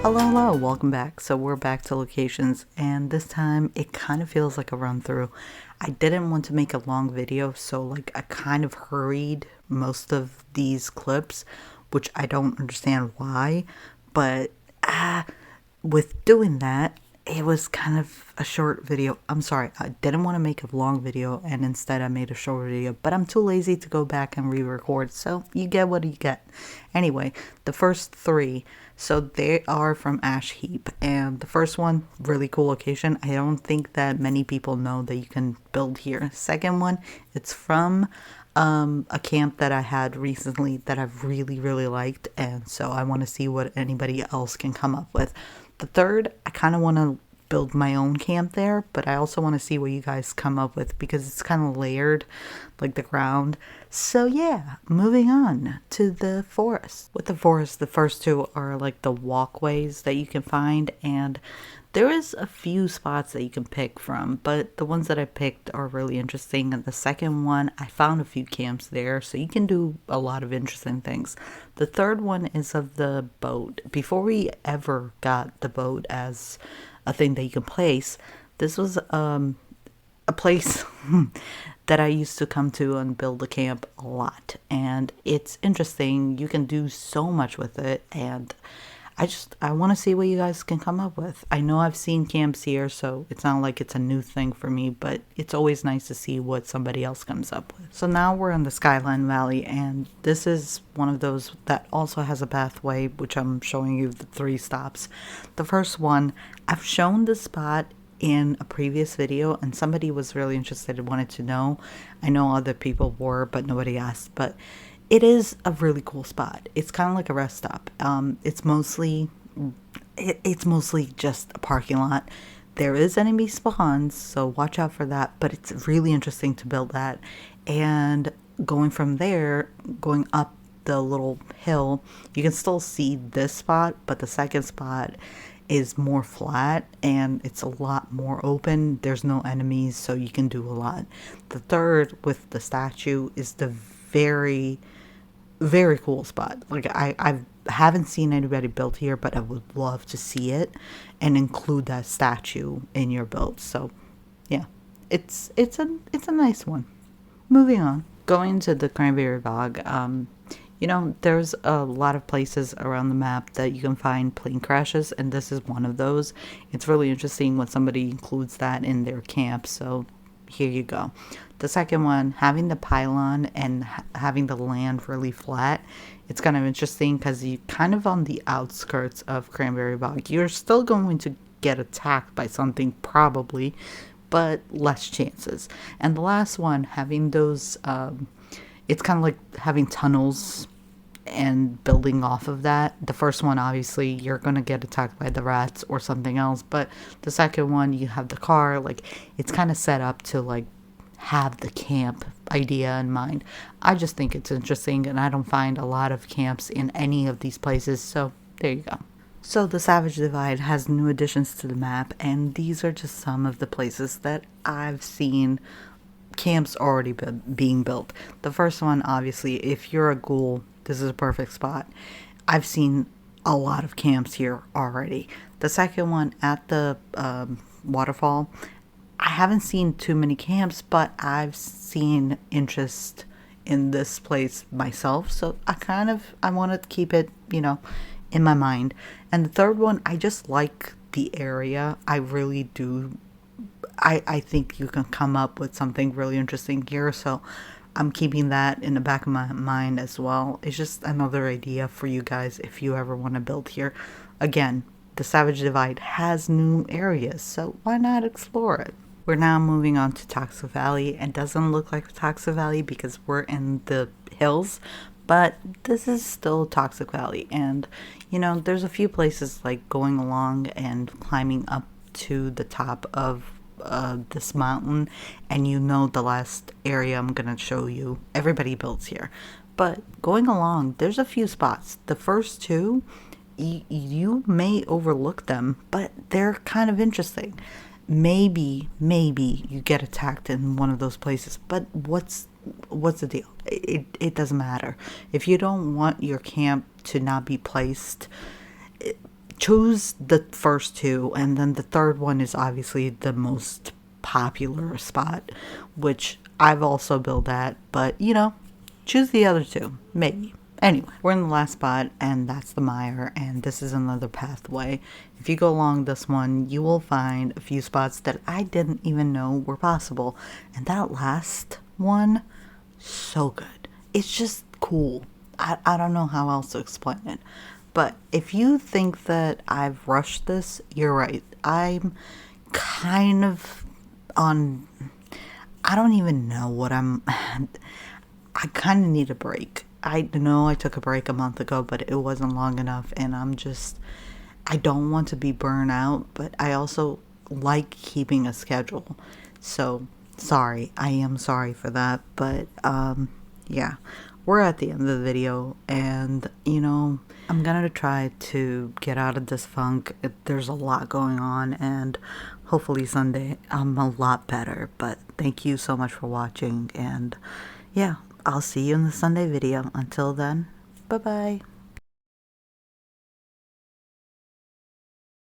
Hello, welcome back. So we're back to locations, and this time it kind of feels like a run through. I didn't want to make a long video, so like I kind of hurried most of these clips, which I don't understand why, but with doing that, it was kind of a short video. I'm sorry, I didn't want to make a long video, and instead I made a short video, but I'm too lazy to go back and re-record, so you get what you get. Anyway, the first three, so they are from Ash Heap, and the first one, really cool location. I don't think that many people know that you can build here. Second one, it's from a camp that I had recently that I've really liked, and so I want to see what anybody else can come up with. The third, I kind of want to build my own camp there, but I also want to see what you guys come up with because it's kind of layered, like the ground. So yeah, moving on to the forest. With the forest, the first two are like the walkways that you can find, and there is a few spots that you can pick from, but the ones that I picked are really interesting. And the second one, I found a few camps there, so you can do a lot of interesting things. The third one is of the boat. Before we ever got the boat as a thing that you can place, this was a place that I used to come to and build a camp a lot. And it's interesting. You can do so much with it, and I want to see what you guys can come up with. I know I've seen camps here, so it's not like it's a new thing for me, but it's always nice to see what somebody else comes up with. So now we're in the Skyland Valley, and this is one of those that also has a pathway, which I'm showing you the 3 stops. The first one, I've shown the spot in a previous video, and somebody was really interested and wanted to know. I know other people were, but nobody asked, but it is a really cool spot. It's kind of like a rest stop. It's mostly just a parking lot. There is enemy spawns, so watch out for that, but it's really interesting to build that. And going from there, going up the little hill, you can still see this spot, but the second spot is more flat and it's a lot more open. There's no enemies, so you can do a lot. The third, with the statue, is the very cool spot. Like I haven't seen anybody build here, but I would love to see it and include that statue in your build. So yeah, it's a nice one. Moving on, going to the Cranberry bog. You know, there's a lot of places around the map that you can find plane crashes, and this is one of those. It's really interesting when somebody includes that in their camp, so here you go. The second one, having the pylon and having the land really flat, it's kind of interesting because you're kind of on the outskirts of Cranberry Bog. You're still going to get attacked by something probably, but less chances. And the last one, having those, it's kind of like having tunnels and building off of that. The first one, obviously, you're going to get attacked by the rats or something else, but the second one, you have the car. Like, it's kind of set up to like have the camp idea in mind. I just think it's interesting, and I don't find a lot of camps in any of these places, so there you go. So the Savage Divide has new additions to the map, and these are just some of the places that I've seen camps already being built. The first one, obviously, if you're a ghoul, this is a perfect spot. I've seen a lot of camps here already. The second one, at the waterfall, I haven't seen too many camps, but I've seen interest in this place myself, so I want to keep it, you know, in my mind. And the third one, I just like the area. I really do. I think you can come up with something really interesting here, so I'm keeping that in the back of my mind as well. It's just another idea for you guys if you ever want to build here. Again, the Savage Divide has new areas, so why not explore it? We're now moving on to Toxic Valley. It doesn't look like Toxic Valley because we're in the hills, but this is still Toxic Valley. And, you know, there's a few places like going along and climbing up to the top of this mountain, and you know the last area I'm gonna show you, everybody builds here. But going along, there's a few spots. The first two, you may overlook them, but they're kind of interesting. Maybe you get attacked in one of those places, but what's the deal? It doesn't matter. If you don't want your camp to not be placed, choose the first two, and then the third one is obviously the most popular spot, which I've also built at, but choose the other two, maybe. Anyway, we're in the last spot, and that's the mire, and this is another pathway. If you go along this one, you will find a few spots that I didn't even know were possible. And that last one, so good. It's just cool. I don't know how else to explain it. But if you think that I've rushed this, you're right. I'm kind of on... I don't even know what I'm... I kind of need a break. I know I took a break a month ago, but it wasn't long enough, and I don't want to be burnt out, but I also like keeping a schedule. So, sorry. I am sorry for that, but, yeah. We're at the end of the video, and, I'm gonna try to get out of this funk. There's a lot going on, and hopefully Sunday I'm a lot better, but thank you so much for watching, and, yeah. I'll see you in the Sunday video. Until then, bye-bye.